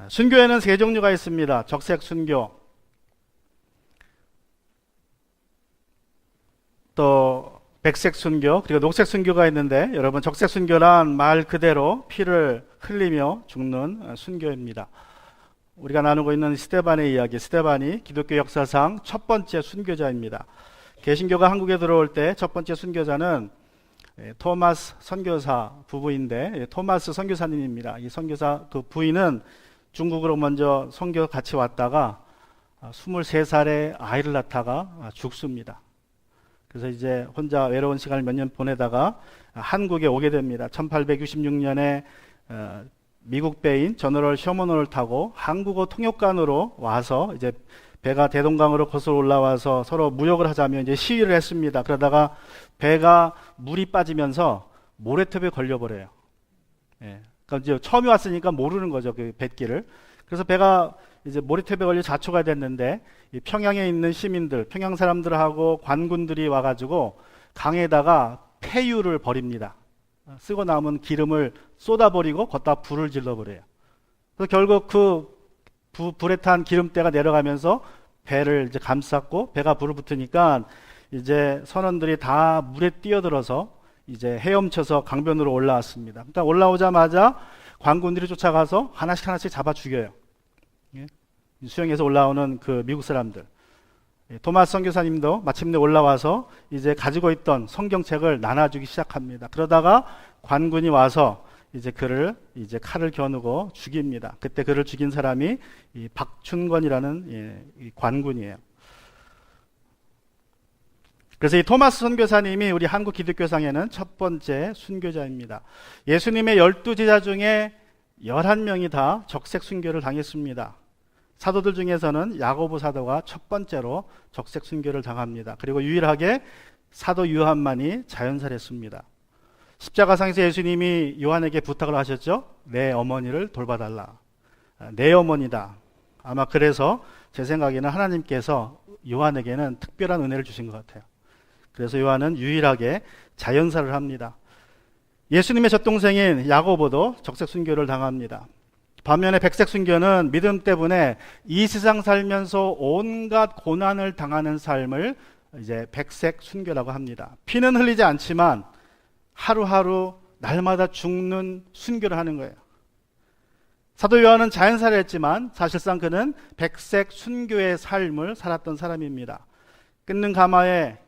순교에는 세 종류가 있습니다. 적색 순교, 또 백색 순교, 그리고 녹색 순교가 있는데, 여러분 적색 순교란 말 그대로 피를 흘리며 죽는 순교입니다. 우리가 나누고 있는 스데반의 이야기, 스데반이 기독교 역사상 첫 번째 순교자입니다. 개신교가 한국에 들어올 때 첫 번째 순교자는 토마스 선교사 부부인데, 토마스 선교사님입니다. 이 선교사 그 부인은 중국으로 먼저 선교 같이 왔다가 23살에 아이를 낳다가 죽습니다. 그래서 이제 혼자 외로운 시간을 몇 년 보내다가 한국에 오게 됩니다. 1866년에 미국 배인 저너럴 셔먼호를 타고 한국어 통역관으로 와서 이제 배가 대동강으로 거슬러 올라와서 서로 무역을 하자며 이제 시위를 했습니다. 그러다가 배가 물이 빠지면서 모래톱에 걸려버려요. 예. 그러니까 이제 처음에 왔으니까 모르는 거죠, 그 뱃길을. 그래서 배가 이제 모래톱에 걸려 자초가 됐는데, 이 평양에 있는 시민들, 평양 사람들하고 관군들이 와가지고 강에다가 폐유를 버립니다. 쓰고 남은 기름을 쏟아버리고 걷다 불을 질러버려요. 그래서 결국 그 불에 탄 기름때가 내려가면서 배를 이제 감쌌고, 배가 불을 붙으니까 이제 선원들이 다 물에 뛰어들어서 이제 헤엄쳐서 강변으로 올라왔습니다. 일단 올라오자마자 관군들이 쫓아가서 하나씩 잡아 죽여요. 예? 수영해서 올라오는 그 미국 사람들. 토마스 선교사님도 마침내 올라와서 이제 가지고 있던 성경책을 나눠주기 시작합니다. 그러다가 관군이 와서 이제 그를 이제 칼을 겨누고 죽입니다. 그때 그를 죽인 사람이 이 박춘권이라는 이 관군이에요. 그래서 이 토마스 선교사님이 우리 한국 기독교상에는 첫 번째 순교자입니다. 예수님의 12제자 중에 11명이 다 적색 순교를 당했습니다. 사도들 중에서는 야고보 사도가 첫 번째로 적색 순교를 당합니다. 그리고 유일하게 사도 요한만이 자연살했습니다. 십자가상에서 예수님이 요한에게 부탁을 하셨죠. 내 어머니를 돌봐달라. 내 어머니다. 아마 그래서 제 생각에는 하나님께서 요한에게는 특별한 은혜를 주신 것 같아요. 그래서 요한은 유일하게 자연사를 합니다. 예수님의 젖동생인 야고보도 적색 순교를 당합니다. 반면에 백색 순교는 믿음 때문에 이 세상 살면서 온갖 고난을 당하는 삶을 이제 백색 순교라고 합니다. 피는 흘리지 않지만 하루하루 날마다 죽는 순교를 하는 거예요. 사도 요한은 자연사를 했지만 사실상 그는 백색 순교의 삶을 살았던 사람입니다. 끓는 가마에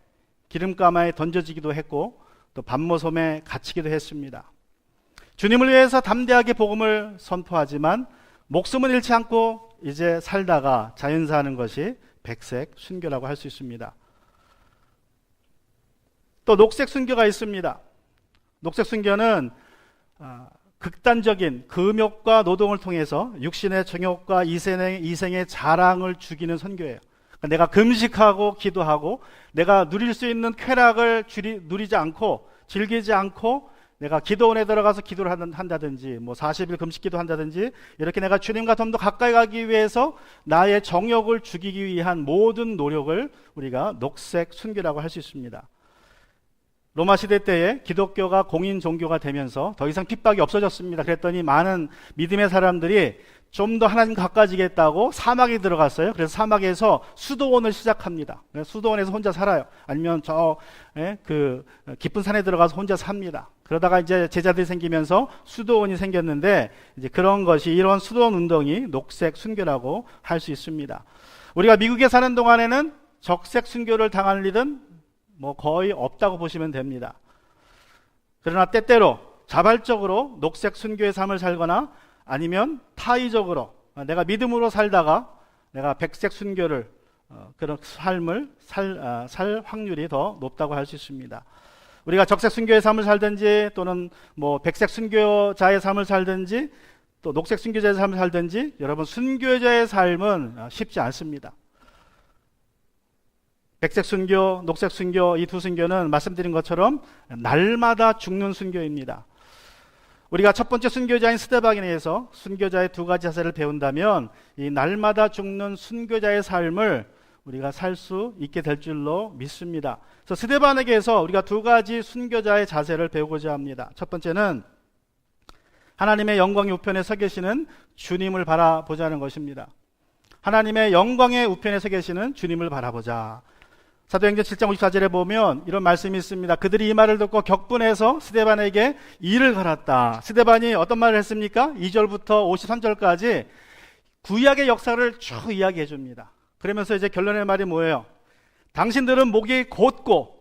기름가마에 던져지기도 했고 또 밤모섬에 갇히기도 했습니다. 주님을 위해서 담대하게 복음을 선포하지만 목숨은 잃지 않고 이제 살다가 자연사하는 것이 백색 순교라고 할 수 있습니다. 또 녹색 순교가 있습니다. 녹색 순교는 극단적인 금욕과 노동을 통해서 육신의 정욕과 이생의 자랑을 죽이는 선교예요. 그러니까 내가 금식하고 기도하고 내가 누릴 수 있는 쾌락을 누리지 않고 즐기지 않고 내가 기도원에 들어가서 기도를 한다든지 뭐 40일 금식 기도한다든지 이렇게 내가 주님과 좀 더 가까이 가기 위해서 나의 정욕을 죽이기 위한 모든 노력을 우리가 녹색 순교라고 할 수 있습니다. 로마 시대 때에 기독교가 공인 종교가 되면서 더 이상 핍박이 없어졌습니다. 그랬더니 많은 믿음의 사람들이 좀 더 하나님 가까워지겠다고 사막에 들어갔어요. 그래서 사막에서 수도원을 시작합니다. 수도원에서 혼자 살아요. 아니면 그 깊은 산에 들어가서 혼자 삽니다. 그러다가 이제 제자들이 생기면서 수도원이 생겼는데 이제 그런 것이 이런 수도원 운동이 녹색 순교라고 할 수 있습니다. 우리가 미국에 사는 동안에는 적색 순교를 당할 일은 뭐 거의 없다고 보시면 됩니다. 그러나 때때로 자발적으로 녹색 순교의 삶을 살거나 아니면 타의적으로 내가 믿음으로 살다가 내가 백색 순교를 그런 삶을 살 확률이 더 높다고 할 수 있습니다. 우리가 적색 순교의 삶을 살든지 또는 뭐 백색 순교자의 삶을 살든지 또 녹색 순교자의 삶을 살든지 여러분 순교자의 삶은 쉽지 않습니다. 백색 순교, 녹색 순교 이 두 순교는 말씀드린 것처럼 날마다 죽는 순교입니다. 우리가 첫 번째 순교자인 스데반에서 순교자의 두 가지 자세를 배운다면 이 날마다 죽는 순교자의 삶을 우리가 살 수 있게 될 줄로 믿습니다. 그래서 스데반에게서 우리가 두 가지 순교자의 자세를 배우고자 합니다. 첫 번째는 하나님의 영광의 우편에 서 계시는 주님을 바라보자는 것입니다. 하나님의 영광의 우편에 서 계시는 주님을 바라보자. 사도행전 7장 54절에 보면 이런 말씀이 있습니다. 그들이 이 말을 듣고 격분해서 스데반에게 이를 갈았다. 스데반이 어떤 말을 했습니까? 2절부터 53절까지 구약의 역사를 쭉 이야기해 줍니다. 그러면서 이제 결론의 말이 뭐예요? 당신들은 목이 곧고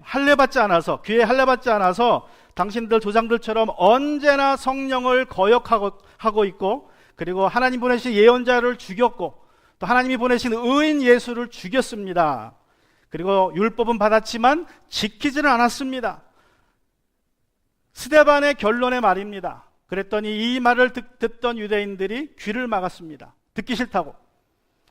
할례받지 않아서, 귀에 할례받지 않아서 당신들 조상들처럼 언제나 성령을 거역하고 있고, 그리고 하나님 보내신 예언자를 죽였고, 또 하나님이 보내신 의인 예수를 죽였습니다. 그리고 율법은 받았지만 지키지는 않았습니다. 스데반의 결론의 말입니다. 그랬더니 이 말을 듣던 유대인들이 귀를 막았습니다. 듣기 싫다고.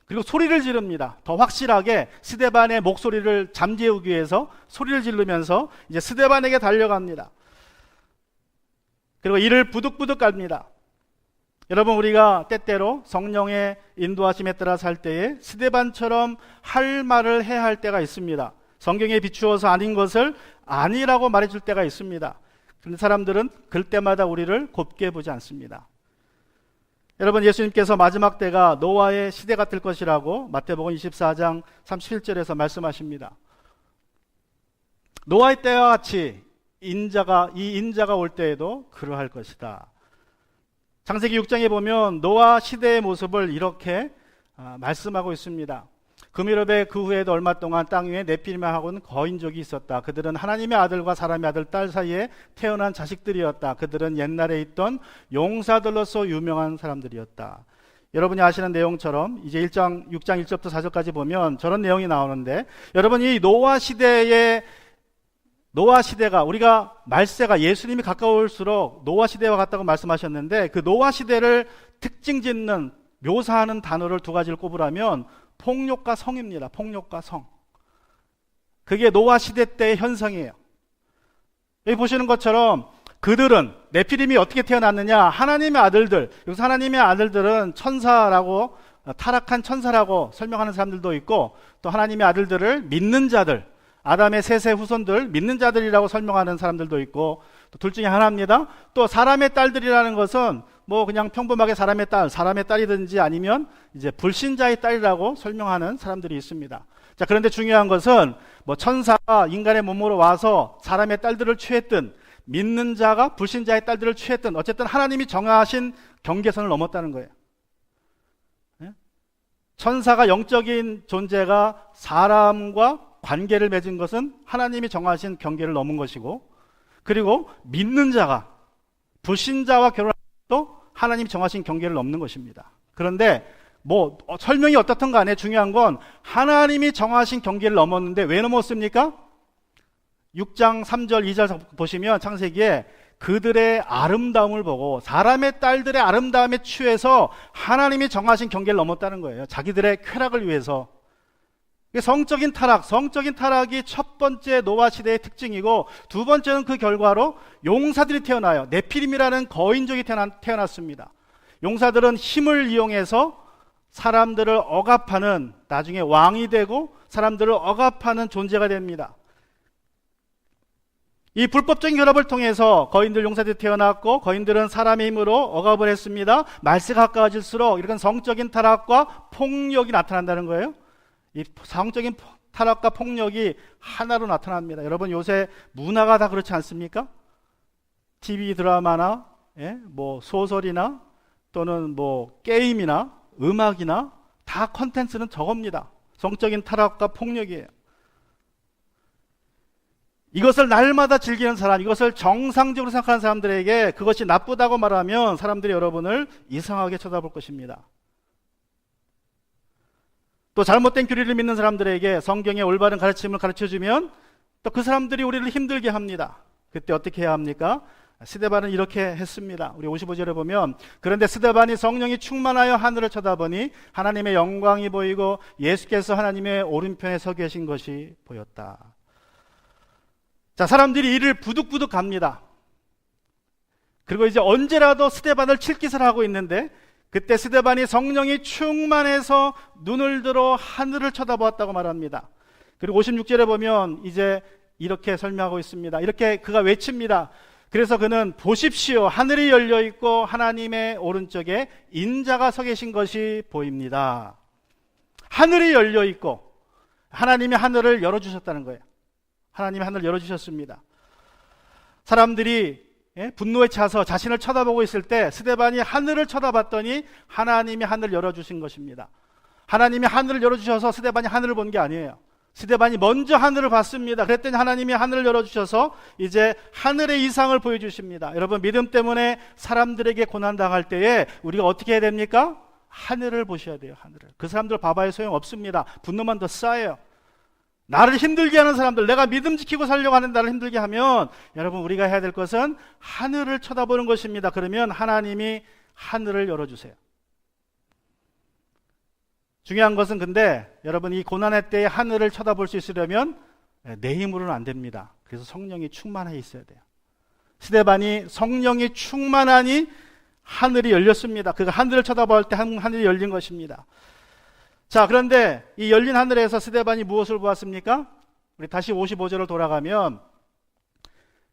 그리고 소리를 지릅니다. 더 확실하게 스데반의 목소리를 잠재우기 위해서 소리를 지르면서 이제 스데반에게 달려갑니다. 그리고 이를 부득부득 깔입니다. 여러분, 우리가 때때로 성령의 인도하심에 따라 살 때에 스데반처럼 할 말을 해야 할 때가 있습니다. 성경에 비추어서 아닌 것을 아니라고 말해줄 때가 있습니다. 그런데 사람들은 그럴 때마다 우리를 곱게 보지 않습니다. 여러분, 예수님께서 마지막 때가 노아의 시대 같을 것이라고 마태복음 24장 31절에서 말씀하십니다. 노아의 때와 같이 이 인자가 올 때에도 그러할 것이다. 창세기 6장에 보면 노아 시대의 모습을 이렇게 말씀하고 있습니다. 그미럽의 그 후에도 얼마 동안 땅 위에 네피림하고는 거인족이 있었다. 그들은 하나님의 아들과 사람의 아들, 딸 사이에 태어난 자식들이었다. 그들은 옛날에 있던 용사들로서 유명한 사람들이었다. 여러분이 아시는 내용처럼 이제 6장 1절부터 4절까지 보면 저런 내용이 나오는데, 여러분, 이 노아 시대가 우리가 말세가 예수님이 가까울수록 노아 시대와 같다고 말씀하셨는데, 그 노아 시대를 특징 짓는 묘사하는 단어를 두 가지를 꼽으라면 폭력과 성입니다. 폭력과 성. 그게 노아 시대 때의 현상이에요. 여기 보시는 것처럼 그들은, 네피림이 어떻게 태어났느냐, 하나님의 아들들. 여기서 하나님의 아들들은 천사라고, 타락한 천사라고 설명하는 사람들도 있고, 또 하나님의 아들들을 믿는 자들, 아담의 셋의 후손들, 믿는 자들이라고 설명하는 사람들도 있고, 또 둘 중에 하나입니다. 또 사람의 딸들이라는 것은 뭐 그냥 평범하게 사람의 딸이든지 아니면 이제 불신자의 딸이라고 설명하는 사람들이 있습니다. 자, 그런데 중요한 것은 뭐 천사가 인간의 몸으로 와서 사람의 딸들을 취했든, 믿는 자가 불신자의 딸들을 취했든, 어쨌든 하나님이 정하신 경계선을 넘었다는 거예요. 천사가 영적인 존재가 사람과 관계를 맺은 것은 하나님이 정하신 경계를 넘은 것이고, 그리고 믿는 자가 불신자와 결혼할 때도 하나님이 정하신 경계를 넘는 것입니다. 그런데 뭐 설명이 어떻든 간에 중요한 건 하나님이 정하신 경계를 넘었는데 왜 넘었습니까? 6장 3절 2절 보시면 창세기에 그들의 아름다움을 보고 사람의 딸들의 아름다움에 취해서 하나님이 정하신 경계를 넘었다는 거예요. 자기들의 쾌락을 위해서. 성적인 타락이 첫 번째 노아 시대의 특징이고, 두 번째는 그 결과로 용사들이 태어나요. 네피림이라는 거인족이 태어났습니다. 용사들은 힘을 이용해서 사람들을 억압하는, 나중에 왕이 되고 사람들을 억압하는 존재가 됩니다. 이 불법적인 결합을 통해서 거인들, 용사들이 태어났고, 거인들은 사람의 힘으로 억압을 했습니다. 말세가 가까워질수록 이런 성적인 타락과 폭력이 나타난다는 거예요. 이 성적인 타락과 폭력이 하나로 나타납니다. 여러분, 요새 문화가 다 그렇지 않습니까? TV 드라마나 뭐 소설이나 또는 뭐 게임이나 음악이나 다 컨텐츠는 저겁니다. 성적인 타락과 폭력이에요. 이것을 날마다 즐기는 사람, 이것을 정상적으로 생각하는 사람들에게 그것이 나쁘다고 말하면 사람들이 여러분을 이상하게 쳐다볼 것입니다. 또 잘못된 교리를 믿는 사람들에게 성경의 올바른 가르침을 가르쳐주면 또 그 사람들이 우리를 힘들게 합니다. 그때 어떻게 해야 합니까? 스데반은 이렇게 했습니다. 우리 55절에 보면, 그런데 스데반이 성령이 충만하여 하늘을 쳐다보니 하나님의 영광이 보이고 예수께서 하나님의 오른편에 서 계신 것이 보였다. 자, 사람들이 이를 부득부득 갑니다. 그리고 이제 언제라도 스데반을 칠 짓을 하고 있는데, 그때 스데반이 성령이 충만해서 눈을 들어 하늘을 쳐다보았다고 말합니다. 그리고 56절에 보면 이제 이렇게 설명하고 있습니다. 이렇게 그가 외칩니다. 그래서 그는 보십시오, 하늘이 열려 있고 하나님의 오른쪽에 인자가 서 계신 것이 보입니다. 하늘이 열려 있고 하나님이 하늘을 열어주셨다는 거예요. 하나님이 하늘을 열어주셨습니다. 사람들이 분노에 차서 자신을 쳐다보고 있을 때 스데반이 하늘을 쳐다봤더니 하나님이 하늘을 열어주신 것입니다. 하나님이 하늘을 열어주셔서 스데반이 하늘을 본 게 아니에요. 스데반이 먼저 하늘을 봤습니다. 그랬더니 하나님이 하늘을 열어주셔서 이제 하늘의 이상을 보여주십니다. 여러분, 믿음 때문에 사람들에게 고난당할 때에 우리가 어떻게 해야 됩니까? 하늘을 보셔야 돼요. 하늘을. 그 사람들 봐봐야 소용없습니다. 분노만 더 쌓여요. 나를 힘들게 하는 사람들, 내가 믿음 지키고 살려고 하는 나를 힘들게 하면 여러분, 우리가 해야 될 것은 하늘을 쳐다보는 것입니다. 그러면 하나님이 하늘을 열어주세요. 중요한 것은 근데 여러분, 이 고난의 때에 하늘을 쳐다볼 수 있으려면 내 힘으로는 안 됩니다. 그래서 성령이 충만해 있어야 돼요. 스데반이 성령이 충만하니 하늘이 열렸습니다. 그 하늘을 쳐다볼 때 하늘이 열린 것입니다. 자, 그런데 이 열린 하늘에서 스데반이 무엇을 보았습니까? 우리 다시 55절을 돌아가면,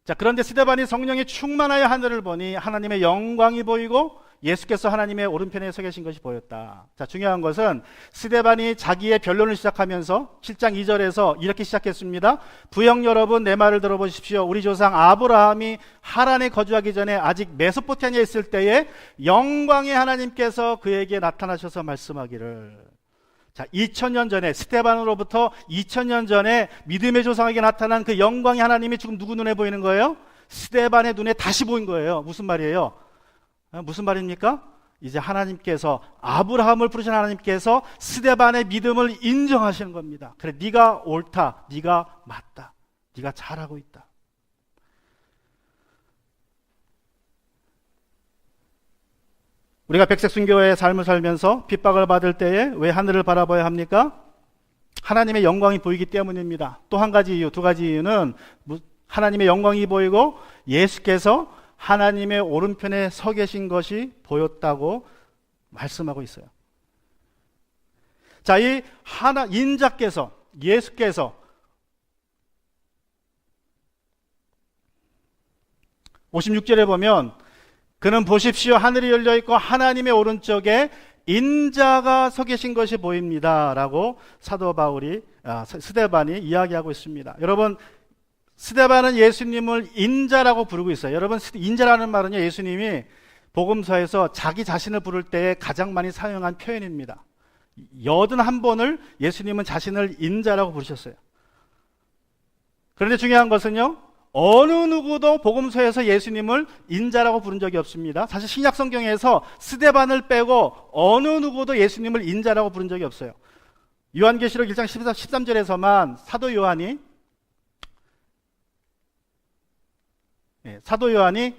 자, 그런데 스데반이 성령이 충만하여 하늘을 보니 하나님의 영광이 보이고 예수께서 하나님의 오른편에 서 계신 것이 보였다. 자, 중요한 것은 스데반이 자기의 변론을 시작하면서 7장 2절에서 이렇게 시작했습니다. 부형 여러분, 내 말을 들어보십시오. 우리 조상 아브라함이 하란에 거주하기 전에 아직 메소포타미아에 있을 때에 영광의 하나님께서 그에게 나타나셔서 말씀하기를, 자, 2000년 전에, 스데반으로부터 2000년 전에 믿음의 조상에게 나타난 그 영광의 하나님이 지금 누구 눈에 보이는 거예요? 스데반의 눈에 다시 보인 거예요. 무슨 말이에요? 무슨 말입니까? 이제 하나님께서, 아브라함을 부르신 하나님께서 스데반의 믿음을 인정하시는 겁니다. 그래, 네가 옳다, 네가 맞다, 네가 잘하고 있다. 우리가 백색 순교의 삶을 살면서 핍박을 받을 때에 왜 하늘을 바라봐야 합니까? 하나님의 영광이 보이기 때문입니다. 또 한 가지 이유, 두 가지 이유는 하나님의 영광이 보이고 예수께서 하나님의 오른편에 서 계신 것이 보였다고 말씀하고 있어요. 자, 이 인자께서, 예수께서 56절에 보면, 그는 보십시오, 하늘이 열려 있고 하나님의 오른쪽에 인자가 서 계신 것이 보입니다 라고 사도 바울이, 스데반이 이야기하고 있습니다. 여러분, 스데반은 예수님을 인자라고 부르고 있어요. 여러분, 인자라는 말은요, 예수님이 복음서에서 자기 자신을 부를 때 가장 많이 사용한 표현입니다. 81번을 예수님은 자신을 인자라고 부르셨어요. 그런데 중요한 것은요, 어느 누구도 복음서에서 예수님을 인자라고 부른 적이 없습니다. 사실 신약 성경에서 스데반을 빼고 어느 누구도 예수님을 인자라고 부른 적이 없어요. 요한계시록 1장 13절에서만 사도 요한이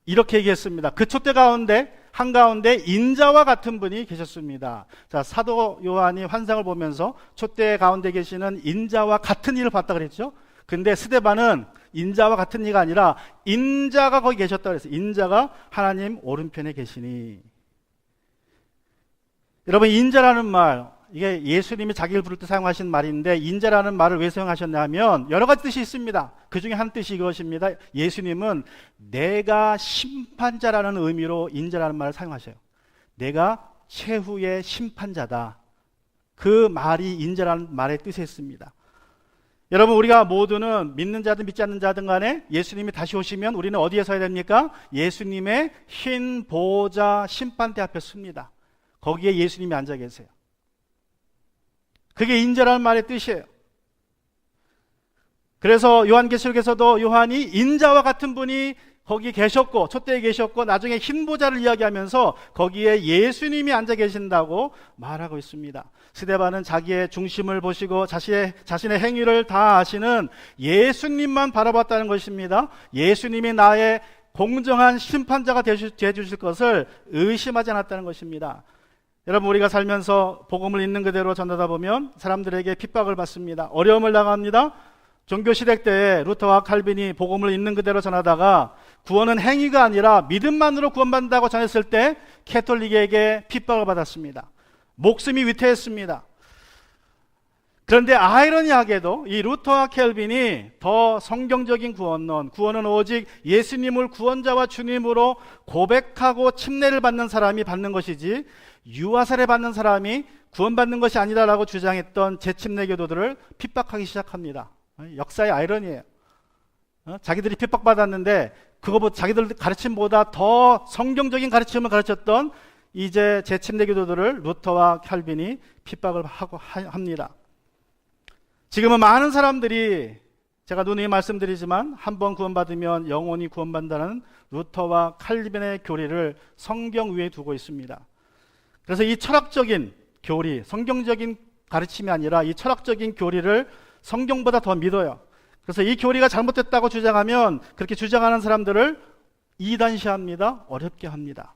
이렇게 얘기했습니다. 그 촛대 가운데 한가운데 인자와 같은 분이 계셨습니다. 자, 사도 요한이 환상을 보면서 촛대 가운데 계시는 인자와 같은 이를 봤다 그랬죠. 근데 스데반은 인자와 같은 이가 아니라 인자가 거기 계셨다고 그랬어요. 인자가 하나님 오른편에 계시니. 여러분, 인자라는 말, 이게 예수님이 자기를 부를 때 사용하신 말인데, 인자라는 말을 왜 사용하셨냐 하면 여러 가지 뜻이 있습니다. 그 중에 한 뜻이 이것입니다. 예수님은 내가 심판자라는 의미로 인자라는 말을 사용하셔요. 내가 최후의 심판자다. 그 말이 인자라는 말의 뜻이 있습니다. 여러분, 우리가 모두는 믿는 자든 믿지 않는 자든 간에 예수님이 다시 오시면 우리는 어디에 서야 됩니까? 예수님의 흰 보좌 심판대 앞에 섭니다. 거기에 예수님이 앉아 계세요. 그게 인자라는 말의 뜻이에요. 그래서 요한계시록에서도 요한이 인자와 같은 분이 거기 계셨고, 촛대에 계셨고, 나중에 흰 보좌를 이야기하면서 거기에 예수님이 앉아 계신다고 말하고 있습니다. 스데반은 자기의 중심을 보시고 자신의 행위를 다 아시는 예수님만 바라봤다는 것입니다. 예수님이 나의 공정한 심판자가 되어주실 것을 의심하지 않았다는 것입니다. 여러분, 우리가 살면서 복음을 있는 그대로 전하다 보면 사람들에게 핍박을 받습니다. 어려움을 당합니다. 종교시대 때에 루터와 칼빈이 복음을 있는 그대로 전하다가 구원은 행위가 아니라 믿음만으로 구원받는다고 전했을 때 캐톨릭에게 핍박을 받았습니다. 목숨이 위태했습니다. 그런데 아이러니하게도 이 루터와 켈빈이 더 성경적인 구원은 오직 예수님을 구원자와 주님으로 고백하고 침례를 받는 사람이 받는 것이지 유아세례 받는 사람이 구원받는 것이 아니다라고 주장했던 재침례교도들을 핍박하기 시작합니다. 역사의 아이러니예요. 자기들이 핍박받았는데 그거보다 자기들 가르침보다 더 성경적인 가르침을 가르쳤던 이제 재침례교도들을 루터와 켈빈이 핍박을 하고 합니다. 지금은 많은 사람들이 제가 누누이 말씀드리지만 한 번 구원받으면 영원히 구원받는다는 루터와 칼빈의 교리를 성경 위에 두고 있습니다. 그래서 이 철학적인 교리, 성경적인 가르침이 아니라 이 철학적인 교리를 성경보다 더 믿어요. 그래서 이 교리가 잘못됐다고 주장하면 그렇게 주장하는 사람들을 이단시합니다. 어렵게 합니다.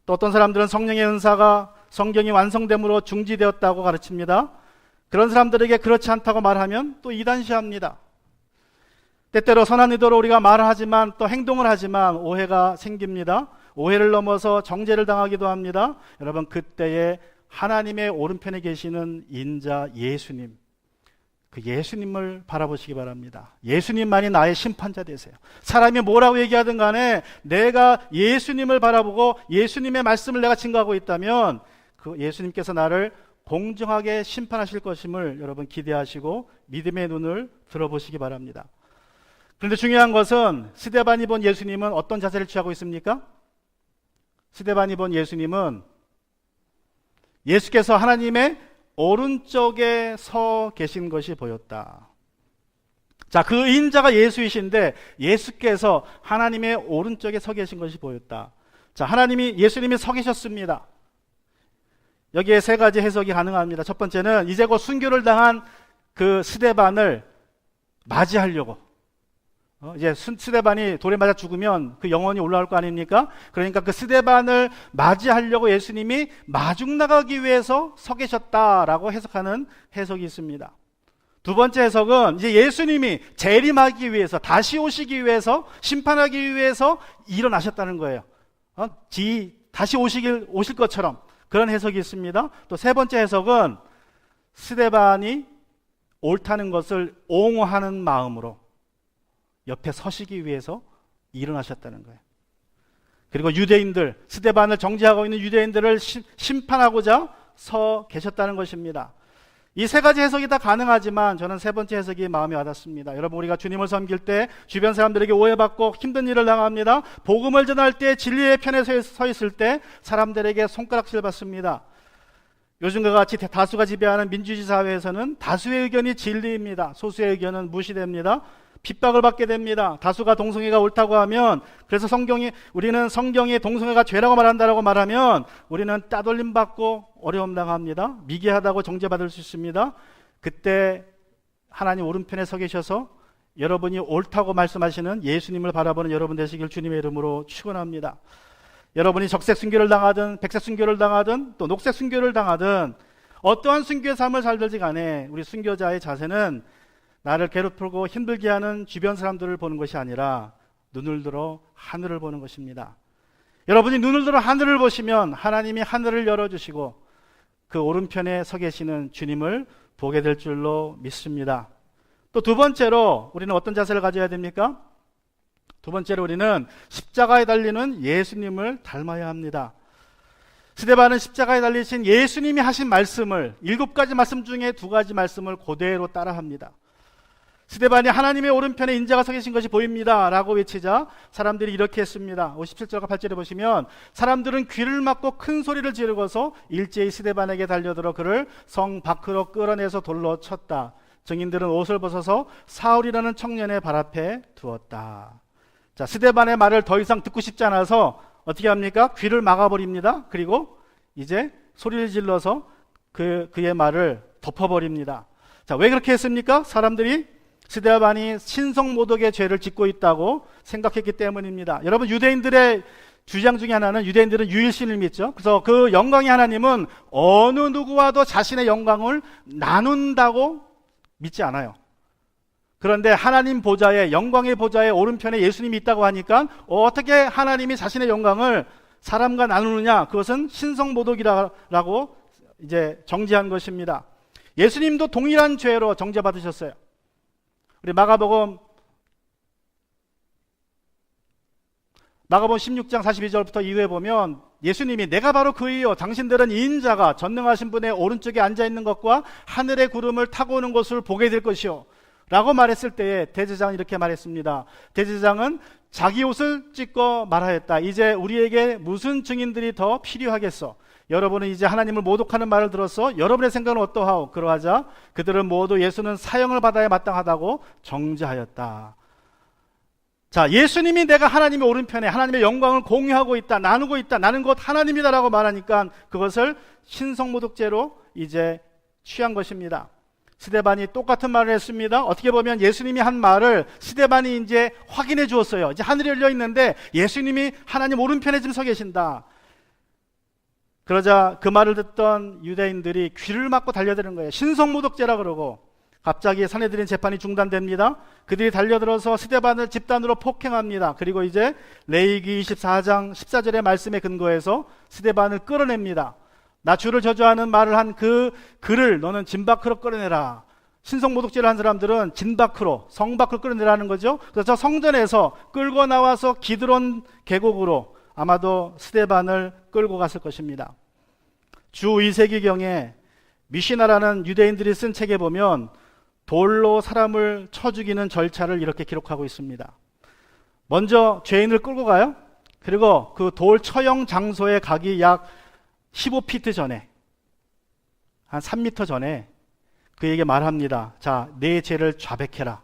또 어떤 사람들은 성령의 은사가 성경이 완성됨으로 중지되었다고 가르칩니다. 그런 사람들에게 그렇지 않다고 말하면 또 이단시합니다. 때때로 선한 의도로 우리가 말을 하지만 또 행동을 하지만 오해가 생깁니다. 오해를 넘어서 정죄를 당하기도 합니다. 여러분, 그때에 하나님의 오른편에 계시는 인자 예수님, 그 예수님을 바라보시기 바랍니다. 예수님만이 나의 심판자 되세요. 사람이 뭐라고 얘기하든 간에 내가 예수님을 바라보고 예수님의 말씀을 내가 증거하고 있다면 그 예수님께서 나를 공정하게 심판하실 것임을 여러분 기대하시고 믿음의 눈을 들어보시기 바랍니다. 그런데 중요한 것은 스데반이 본 예수님은 어떤 자세를 취하고 있습니까? 스데반이 본 예수님은 예수께서 하나님의 오른쪽에 서 계신 것이 보였다. 자, 그 인자가 예수이신데 예수께서 하나님의 오른쪽에 서 계신 것이 보였다. 자, 예수님이 서 계셨습니다. 여기에 세 가지 해석이 가능합니다. 첫 번째는 이제 곧 순교를 당한 그 스데반을 맞이하려고, 이제 스데반이 돌에 맞아 죽으면 그 영혼이 올라올 거 아닙니까? 그러니까 그 스데반을 맞이하려고 예수님이 마중 나가기 위해서 서 계셨다라고 해석하는 해석이 있습니다. 두 번째 해석은 이제 예수님이 재림하기 위해서, 다시 오시기 위해서, 심판하기 위해서 일어나셨다는 거예요. 다시 오실 것처럼 그런 해석이 있습니다. 또 세 번째 해석은 스데반이 옳다는 것을 옹호하는 마음으로 옆에 서시기 위해서 일어나셨다는 거예요. 그리고 유대인들, 스데반을 정죄하고 있는 유대인들을 심판하고자 서 계셨다는 것입니다. 이 세 가지 해석이 다 가능하지만 저는 세 번째 해석이 마음에 와닿습니다. 여러분, 우리가 주님을 섬길 때 주변 사람들에게 오해받고 힘든 일을 당합니다. 복음을 전할 때 진리의 편에 서 있을 때 사람들에게 손가락질 받습니다. 요즘과 같이 다수가 지배하는 민주주의 사회에서는 다수의 의견이 진리입니다. 소수의 의견은 무시됩니다. 핍박을 받게 됩니다. 다수가 동성애가 옳다고 하면, 그래서 우리는 성경이 동성애가 죄라고 말한다라고 말하면 우리는 따돌림 받고 어려움 당합니다. 미개하다고 정죄받을 수 있습니다. 그때 하나님 오른편에 서 계셔서 여러분이 옳다고 말씀하시는 예수님을 바라보는 여러분 되시길 주님의 이름으로 축원합니다. 여러분이 적색 순교를 당하든 백색 순교를 당하든 또 녹색 순교를 당하든 어떠한 순교의 삶을 살든지 간에 우리 순교자의 자세는 나를 괴롭히고 힘들게 하는 주변 사람들을 보는 것이 아니라 눈을 들어 하늘을 보는 것입니다. 여러분이 눈을 들어 하늘을 보시면 하나님이 하늘을 열어주시고 그 오른편에 서 계시는 주님을 보게 될 줄로 믿습니다. 또 두 번째로 우리는 어떤 자세를 가져야 됩니까? 두 번째로 우리는 십자가에 달리는 예수님을 닮아야 합니다. 스데반은 십자가에 달리신 예수님이 하신 말씀을 7가지 말씀 중에 2가지 말씀을 그대로 따라합니다. 스데반이 하나님의 오른편에 인자가 서 계신 것이 보입니다 라고 외치자 사람들이 이렇게 했습니다. 57절과 8절에 보시면 사람들은 귀를 막고 큰 소리를 지르고서 일제히 스데반에게 달려들어 그를 성 밖으로 끌어내서 돌로 쳤다. 증인들은 옷을 벗어서 사울이라는 청년의 발 앞에 두었다. 자, 스데반의 말을 더 이상 듣고 싶지 않아서 어떻게 합니까? 귀를 막아버립니다. 그리고 이제 소리를 질러서 그의 말을 덮어버립니다. 자, 왜 그렇게 했습니까? 사람들이 스데반이 신성모독의 죄를 짓고 있다고 생각했기 때문입니다. 여러분, 유대인들의 주장 중에 하나는 유대인들은 유일신을 믿죠. 그래서 그 영광의 하나님은 어느 누구와도 자신의 영광을 나눈다고 믿지 않아요. 그런데 하나님 보좌에, 영광의 보좌에 오른편에 예수님이 있다고 하니까 어떻게 하나님이 자신의 영광을 사람과 나누느냐? 그것은 신성모독이라고 이제 정지한 것입니다. 예수님도 동일한 죄로 정죄받으셨어요. 우리 마가복음 16장 42절부터 이후에 보면 예수님이 내가 바로 그이요 당신들은 인자가 전능하신 분의 오른쪽에 앉아있는 것과 하늘의 구름을 타고 오는 것을 보게 될 것이요 라고 말했을 때에 대제사장은 이렇게 말했습니다. 대제사장은 자기 옷을 찢고 말하였다. 이제 우리에게 무슨 증인들이 더 필요하겠어? 여러분은 이제 하나님을 모독하는 말을 들어서 여러분의 생각은 어떠하오? 그러하자 그들은 모두 예수는 사형을 받아야 마땅하다고 정죄하였다. 자, 예수님이 내가 하나님의 오른편에 하나님의 영광을 공유하고 있다, 나누고 있다, 나는 곧 하나님이다 라고 말하니까 그것을 신성모독죄로 이제 취한 것입니다. 스데반이 똑같은 말을 했습니다. 어떻게 보면 예수님이 한 말을 스데반이 이제 확인해 주었어요. 이제 하늘이 열려 있는데 예수님이 하나님 오른편에 지금 서 계신다. 그러자 그 말을 듣던 유대인들이 귀를 막고 달려드는 거예요. 신성모독죄라 그러고 갑자기 산헤드린 재판이 중단됩니다. 그들이 달려들어서 스데반을 집단으로 폭행합니다. 그리고 이제 레위기 24장 14절의 말씀에 근거해서 스데반을 끌어냅니다. 나 주를 저주하는 말을 한 그 글을 너는 진 밖으로 끌어내라. 신성모독죄를 한 사람들은 진 밖으로, 성 밖으로 끌어내라는 거죠. 그래서 성전에서 끌고 나와서 기드론 계곡으로 아마도 스데반을 끌고 갔을 것입니다. 주 2세기경에 미시나라는 유대인들이 쓴 책에 보면 돌로 사람을 쳐 죽이는 절차를 이렇게 기록하고 있습니다. 먼저 죄인을 끌고 가요. 그리고 그 돌 처형 장소에 가기 약 15피트 전에, 한 3미터 전에 그에게 말합니다. 자, 내 죄를 자백해라.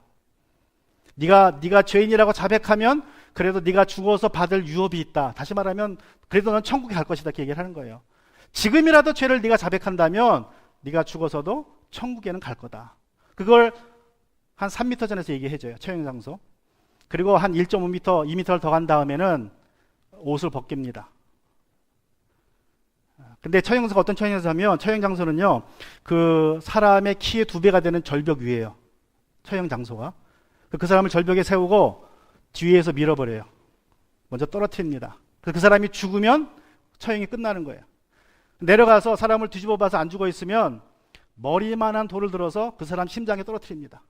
네가 죄인이라고 자백하면 그래도 네가 죽어서 받을 유업이 있다. 다시 말하면 그래도 넌 천국에 갈 것이다. 이렇게 얘기를 하는 거예요. 지금이라도 죄를 네가 자백한다면 네가 죽어서도 천국에는 갈 거다. 그걸 한 3미터 전에서 얘기해줘요. 처형 장소. 그리고 한 1.5미터, 2미터를 더 간 다음에는 옷을 벗깁니다. 근데 처형 장소가 어떤 처형 장소냐면 처형 장소는요, 그 사람의 키의 2배가 되는 절벽 위에요. 처형 장소가. 그 사람을 절벽에 세우고 뒤에서 밀어버려요. 먼저 떨어뜨립니다. 그래서 그 사람이 죽으면 처형이 끝나는 거예요. 내려가서 사람을 뒤집어 봐서 안 죽어 있으면 머리만한 돌을 들어서 그 사람 심장에 떨어뜨립니다.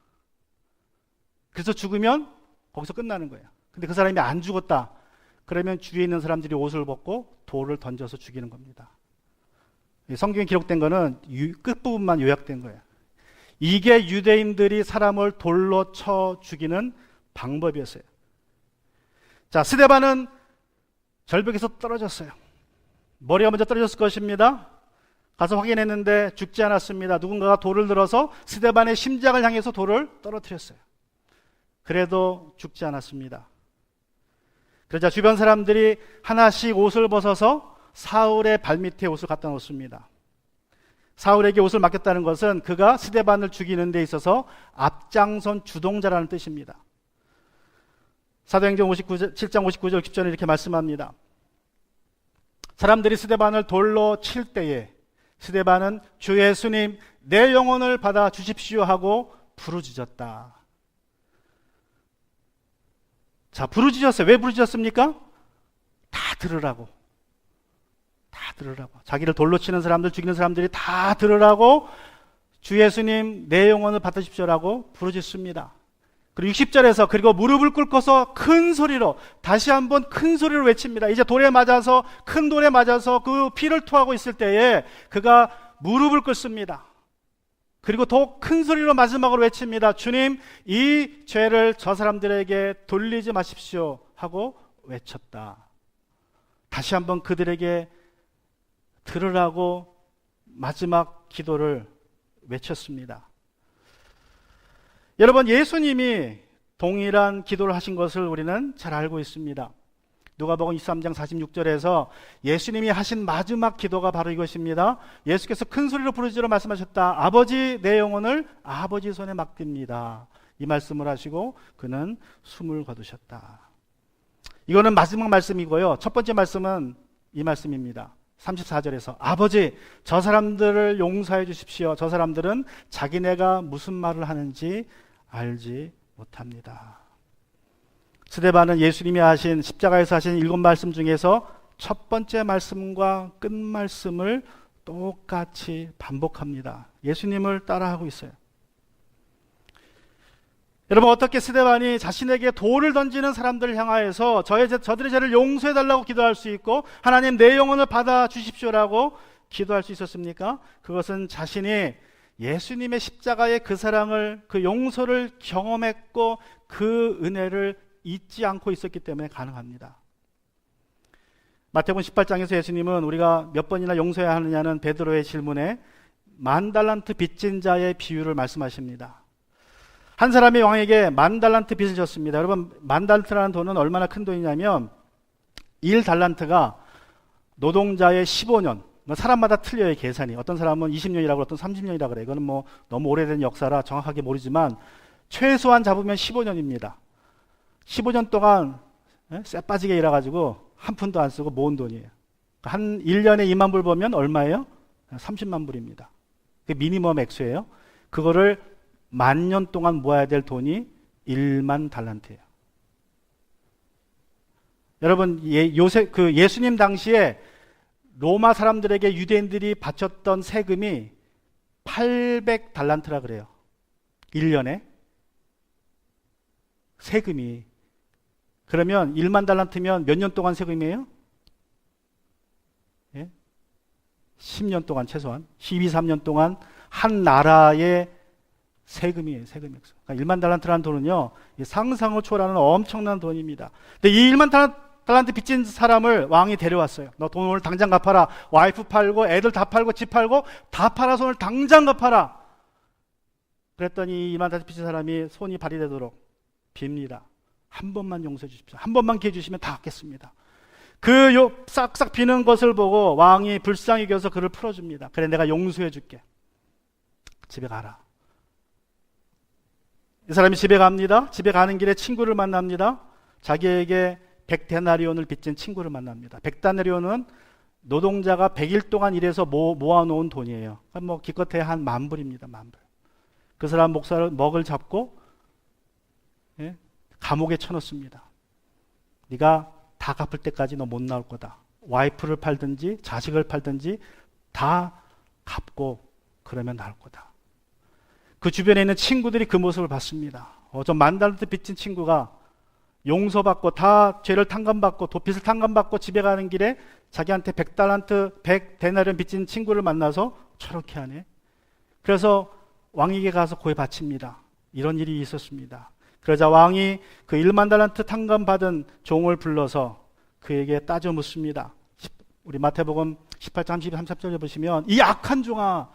그래서 죽으면 거기서 끝나는 거예요. 근데 그 사람이 안 죽었다. 그러면 주위에 있는 사람들이 옷을 벗고 돌을 던져서 죽이는 겁니다. 성경에 기록된 거는 끝부분만 요약된 거예요. 이게 유대인들이 사람을 돌로 쳐 죽이는 방법이었어요. 자, 스데반은 절벽에서 떨어졌어요. 머리가 먼저 떨어졌을 것입니다. 가서 확인했는데 죽지 않았습니다. 누군가가 돌을 들어서 스데반의 심장을 향해서 돌을 떨어뜨렸어요. 그래도 죽지 않았습니다. 그러자 주변 사람들이 하나씩 옷을 벗어서 사울의 발밑에 옷을 갖다 놓습니다. 사울에게 옷을 맡겼다는 것은 그가 스데반을 죽이는 데 있어서 앞장선 주동자라는 뜻입니다. 사도행전 7장 59절 60절에 이렇게 말씀합니다. 사람들이 스데반을 돌로 칠 때에 스데반은 주 예수님 내 영혼을 받아 주십시오 하고 부르짖었다. 자, 부르짖었어요. 왜 부르짖었습니까? 다 들으라고. 다 들으라고. 자기를 돌로 치는 사람들, 죽이는 사람들이 다 들으라고 주 예수님 내 영혼을 받으십시오라고 부르짖습니다. 그리고 60절에서 그리고 무릎을 꿇고서 큰 소리로 다시 한번 큰 소리로 외칩니다. 이제 돌에 맞아서 큰 돌에 맞아서 그 피를 토하고 있을 때에 그가 무릎을 꿇습니다. 그리고 더 큰 소리로 마지막으로 외칩니다. 주님, 이 죄를 저 사람들에게 돌리지 마십시오 하고 외쳤다. 다시 한번 그들에게 들으라고 마지막 기도를 외쳤습니다. 여러분, 예수님이 동일한 기도를 하신 것을 우리는 잘 알고 있습니다. 누가복음 23장 46절에서 예수님이 하신 마지막 기도가 바로 이것입니다. 예수께서 큰 소리로 부르짖으러 말씀하셨다. 아버지, 내 영혼을 아버지 손에 맡깁니다. 이 말씀을 하시고 그는 숨을 거두셨다. 이거는 마지막 말씀이고요. 첫 번째 말씀은 이 말씀입니다. 34절에서 아버지, 저 사람들을 용서해 주십시오. 저 사람들은 자기네가 무슨 말을 하는지 알지 못합니다. 스데반은 예수님이 하신 십자가에서 하신 7 말씀 중에서 첫 번째 말씀과 끝 말씀을 똑같이 반복합니다. 예수님을 따라하고 있어요. 여러분, 어떻게 스데반이 자신에게 돌을 던지는 사람들을 향하여서 저들의 죄를 용서해달라고 기도할 수 있고 하나님 내 영혼을 받아주십시오라고 기도할 수 있었습니까? 그것은 자신이 예수님의 십자가의 그 사랑을, 그 용서를 경험했고 그 은혜를 잊지 않고 있었기 때문에 가능합니다. 마태복음 18장에서 예수님은 우리가 몇 번이나 용서해야 하느냐는 베드로의 질문에 10,000달란트 빚진 자의 비유를 말씀하십니다. 한 사람이 왕에게 10,000달란트 빚을 졌습니다. 여러분, 10,000달란트라는 돈은 얼마나 큰 돈이냐면 1달란트가 노동자의 15년, 사람마다 틀려요, 계산이. 어떤 사람은 20년이라고 어떤 30년이라고 그래요. 이거는 뭐 너무 오래된 역사라 정확하게 모르지만 최소한 잡으면 15년입니다. 15년 동안 쎄 빠지게 일해가지고 한 푼도 안 쓰고 모은 돈이에요. 한 1년에 2만 불 벌면 얼마예요? 30만 불입니다. 그게 미니멈 액수예요. 그거를 10,000년 동안 모아야 될 돈이 1만 달란트예요. 여러분, 예수님 당시에 로마 사람들에게 유대인들이 바쳤던 세금이 800달란트라 그래요. 1년에 세금이. 그러면 1만 달란트면 몇 년 동안 세금이에요? 예? 10년 동안 최소한 12, 3년 동안 한 나라의 세금이에요. 세금 액수. 그러니까 1만 달란트라는 돈은요, 상상을 초월하는 엄청난 돈입니다. 근데 이 1만 달란트 빚진 사람을 왕이 데려왔어요. 너 돈 오늘 당장 갚아라. 와이프 팔고 애들 다 팔고 집 팔고 다 팔아서 오늘 당장 갚아라. 그랬더니 2만 달란트 빚진 사람이 손이 발휘되도록 빕니다. 한 번만 용서해 주십시오. 한 번만 기회 주시면 다 갚겠습니다. 싹싹 비는 것을 보고 왕이 불쌍히 여겨서 그를 풀어줍니다. 그래, 내가 용서해 줄게. 집에 가라. 이 사람이 집에 갑니다. 집에 가는 길에 친구를 만납니다. 자기에게 100데나리온을 빚진 친구를 만납니다. 100데나리온은 노동자가 100일 동안 일해서 모아놓은 돈이에요. 뭐 기껏해야 한 10,000불입니다. 10,000불. 그 사람 먹을 잡고 감옥에 쳐넣습니다. 네가 다 갚을 때까지 너 못 나올 거다. 와이프를 팔든지 자식을 팔든지 다 갚고 그러면 나올 거다. 그 주변에 있는 친구들이 그 모습을 봤습니다. 저 10,000달란트 빚진 친구가 용서받고 다 죄를 탕감받고 도빚을 탕감받고 집에 가는 길에 자기한테 100데나리온 빚진 친구를 만나서 저렇게 하네. 그래서 왕에게 가서 고해 바칩니다. 이런 일이 있었습니다. 그러자 왕이 그 1만 달란트 탕감받은 종을 불러서 그에게 따져 묻습니다. 우리 마태복음 18장 33절에 보시면 이 악한 종아,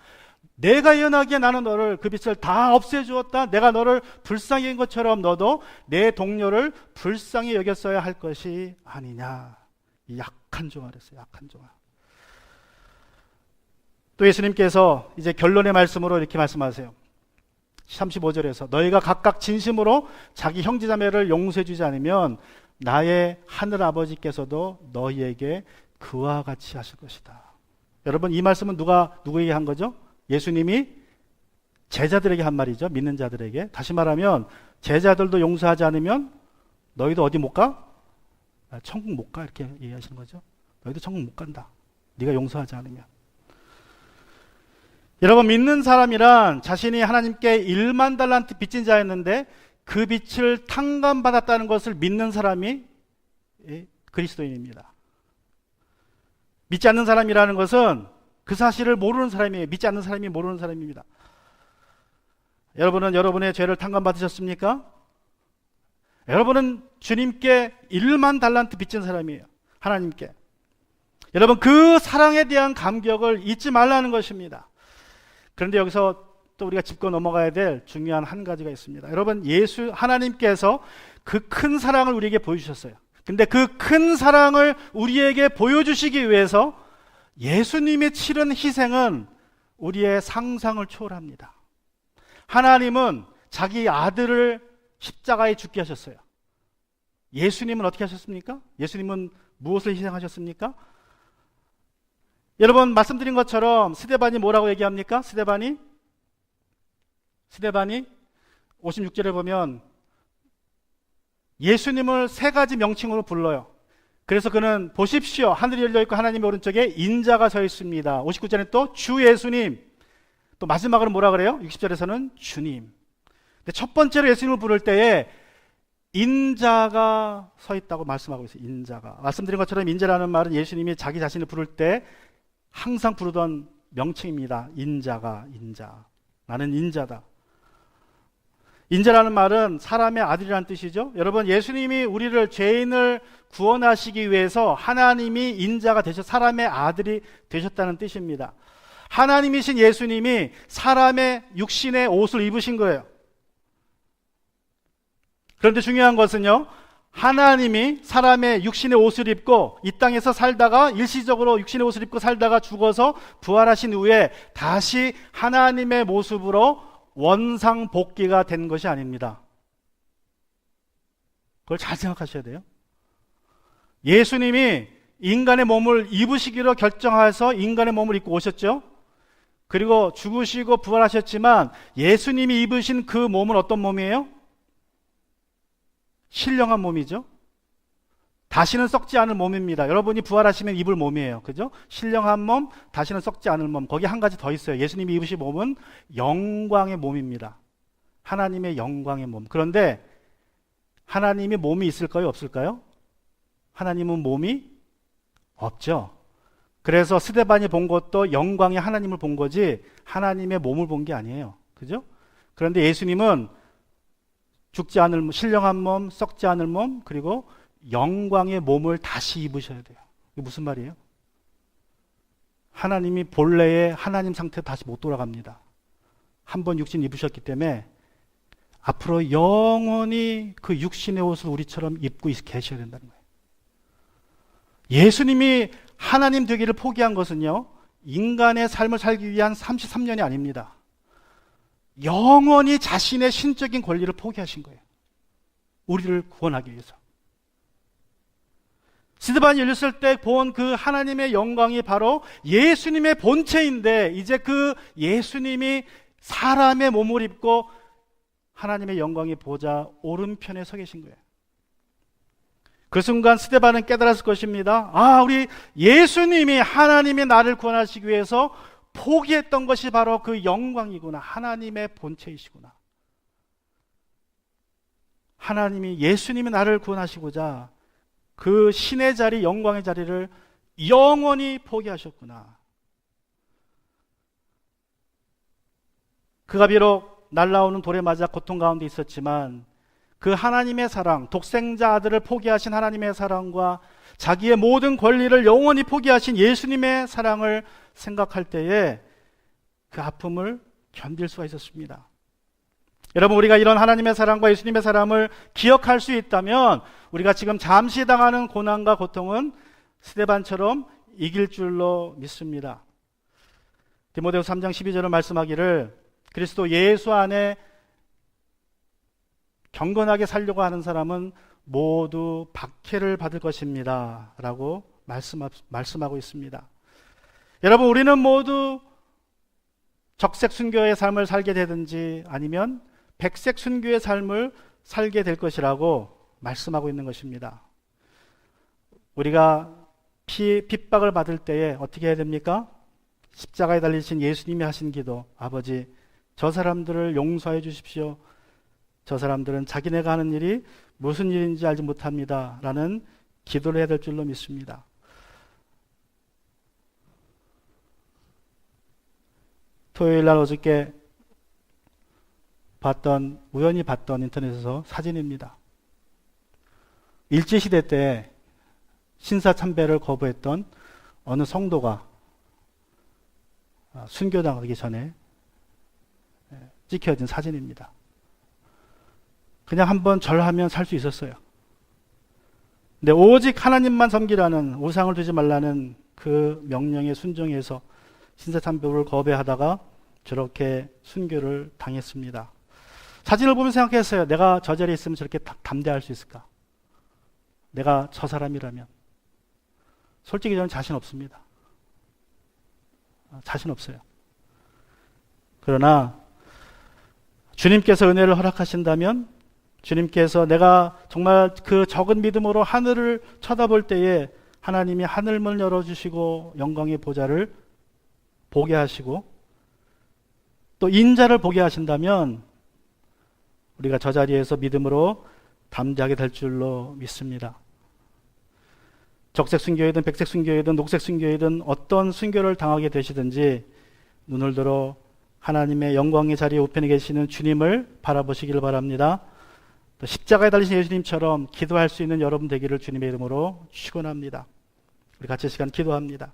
내가 예언하기에 나는 너를 그 빚을 다 없애주었다. 내가 너를 불쌍히 여긴 것처럼 너도 내 동료를 불쌍히 여겼어야 할 것이 아니냐. 이 약한 종아 그랬어요. 약한 종아. 또 예수님께서 이제 결론의 말씀으로 이렇게 말씀하세요. 35절에서 너희가 각각 진심으로 자기 형제자매를 용서해 주지 않으면 나의 하늘 아버지께서도 너희에게 그와 같이 하실 것이다. 여러분, 이 말씀은 누구에게 한 거죠? 예수님이 제자들에게 한 말이죠. 믿는 자들에게. 다시 말하면 제자들도 용서하지 않으면 너희도 어디 못 가? 천국 못 가. 이렇게 얘기하시는 거죠. 너희도 천국 못 간다. 네가 용서하지 않으면. 여러분, 믿는 사람이란 자신이 하나님께 1만 달란트 빚진 자였는데 그 빚을 탕감받았다는 것을 믿는 사람이 그리스도인입니다. 믿지 않는 사람이라는 것은 그 사실을 모르는 사람이에요. 믿지 않는 사람이 모르는 사람입니다. 여러분은 여러분의 죄를 탕감받으셨습니까? 여러분은 주님께 1만 달란트 빚진 사람이에요. 하나님께. 여러분, 그 사랑에 대한 감격을 잊지 말라는 것입니다. 그런데 여기서 또 우리가 짚고 넘어가야 될 중요한 한 가지가 있습니다. 여러분, 하나님께서 그 큰 사랑을 우리에게 보여주셨어요. 근데 그 큰 사랑을 우리에게 보여주시기 위해서 예수님이 치른 희생은 우리의 상상을 초월합니다. 하나님은 자기 아들을 십자가에 죽게 하셨어요. 예수님은 어떻게 하셨습니까? 예수님은 무엇을 희생하셨습니까? 여러분, 말씀드린 것처럼 스데반이 뭐라고 얘기합니까? 스데반이 56절에 보면 예수님을 세 가지 명칭으로 불러요. 그래서 그는 보십시오. 하늘이 열려 있고 하나님의 오른쪽에 인자가 서 있습니다. 59절에 또 주 예수님. 또 마지막으로 뭐라 그래요? 60절에서는 주님. 근데 첫 번째로 예수님을 부를 때에 인자가 서 있다고 말씀하고 있어요. 인자가. 말씀드린 것처럼 인자라는 말은 예수님이 자기 자신을 부를 때 항상 부르던 명칭입니다. 인자가, 인자. 나는 인자다. 인자라는 말은 사람의 아들이라는 뜻이죠. 여러분, 예수님이 우리를 죄인을 구원하시기 위해서 하나님이 인자가 되셔 사람의 아들이 되셨다는 뜻입니다. 하나님이신 예수님이 사람의 육신의 옷을 입으신 거예요. 그런데 중요한 것은요, 하나님이 사람의 육신의 옷을 입고 이 땅에서 살다가 일시적으로 육신의 옷을 입고 살다가 죽어서 부활하신 후에 다시 하나님의 모습으로 원상 복귀가 된 것이 아닙니다. 그걸 잘 생각하셔야 돼요. 예수님이 인간의 몸을 입으시기로 결정해서 인간의 몸을 입고 오셨죠. 그리고 죽으시고 부활하셨지만 예수님이 입으신 그 몸은 어떤 몸이에요? 신령한 몸이죠. 다시는 썩지 않을 몸입니다. 여러분이 부활하시면 입을 몸이에요. 그죠? 신령한 몸, 다시는 썩지 않을 몸. 거기 한 가지 더 있어요. 예수님이 입으신 몸은 영광의 몸입니다. 하나님의 영광의 몸. 그런데 하나님이 몸이 있을까요? 없을까요? 하나님은 몸이 없죠. 그래서 스데반이 본 것도 영광의 하나님을 본 거지 하나님의 몸을 본 게 아니에요. 그죠? 그런데 예수님은 죽지 않을 몸, 신령한 몸, 썩지 않을 몸, 그리고 영광의 몸을 다시 입으셔야 돼요. 이게 무슨 말이에요? 하나님이 본래의 하나님 상태로 다시 못 돌아갑니다. 한번 육신 입으셨기 때문에 앞으로 영원히 그 육신의 옷을 우리처럼 입고 계셔야 된다는 거예요. 예수님이 하나님 되기를 포기한 것은요, 인간의 삶을 살기 위한 33년이 아닙니다. 영원히 자신의 신적인 권리를 포기하신 거예요. 우리를 구원하기 위해서. 스데반이 열렸을 때 본 그 하나님의 영광이 바로 예수님의 본체인데 이제 그 예수님이 사람의 몸을 입고 하나님의 영광이 보좌 오른편에 서 계신 거예요. 그 순간 스데반은 깨달았을 것입니다. 아, 우리 예수님이 하나님이 나를 구원하시기 위해서 포기했던 것이 바로 그 영광이구나. 하나님의 본체이시구나. 하나님이 예수님이 나를 구원하시고자 그 신의 자리, 영광의 자리를 영원히 포기하셨구나. 그가 비록 날라오는 돌에 맞아 고통 가운데 있었지만 그 하나님의 사랑, 독생자 아들을 포기하신 하나님의 사랑과 자기의 모든 권리를 영원히 포기하신 예수님의 사랑을 생각할 때에 그 아픔을 견딜 수가 있었습니다. 여러분, 우리가 이런 하나님의 사랑과 예수님의 사랑을 기억할 수 있다면 우리가 지금 잠시 당하는 고난과 고통은 스데반처럼 이길 줄로 믿습니다. 디모데후서 3장 12절은 말씀하기를 그리스도 예수 안에 경건하게 살려고 하는 사람은 모두 박해를 받을 것입니다 라고 말씀하고 있습니다. 여러분, 우리는 모두 적색 순교의 삶을 살게 되든지 아니면 백색 순교의 삶을 살게 될 것이라고 말씀하고 있는 것입니다. 우리가 핍박을 받을 때에 어떻게 해야 됩니까? 십자가에 달리신 예수님이 하신 기도, 아버지, 저 사람들을 용서해 주십시오. 저 사람들은 자기네가 하는 일이 무슨 일인지 알지 못합니다 라는 기도를 해야 될 줄로 믿습니다. 토요일날 어저께 우연히 봤던 인터넷에서 사진입니다. 일제시대 때 신사참배를 거부했던 어느 성도가 순교당하기 전에 찍혀진 사진입니다. 그냥 한번 절하면 살 수 있었어요. 근데 오직 하나님만 섬기라는, 우상을 두지 말라는 그 명령에 순종해서 신사참배를 거부하다가 저렇게 순교를 당했습니다. 사진을 보면 생각했어요. 내가 저 자리에 있으면 저렇게 담대할 수 있을까? 내가 저 사람이라면. 솔직히 저는 자신 없습니다. 자신 없어요. 그러나 주님께서 은혜를 허락하신다면 주님께서 내가 정말 그 적은 믿음으로 하늘을 쳐다볼 때에 하나님이 하늘문을 열어주시고 영광의 보좌를 보게 하시고 또 인자를 보게 하신다면 우리가 저 자리에서 믿음으로 담대하게 될 줄로 믿습니다. 적색 순교이든 백색 순교이든 녹색 순교이든 어떤 순교를 당하게 되시든지 눈을 들어 하나님의 영광의 자리에 우편에 계시는 주님을 바라보시기를 바랍니다. 또 십자가에 달리신 예수님처럼 기도할 수 있는 여러분 되기를 주님의 이름으로 축원합니다. 우리 같이 시간 기도합니다.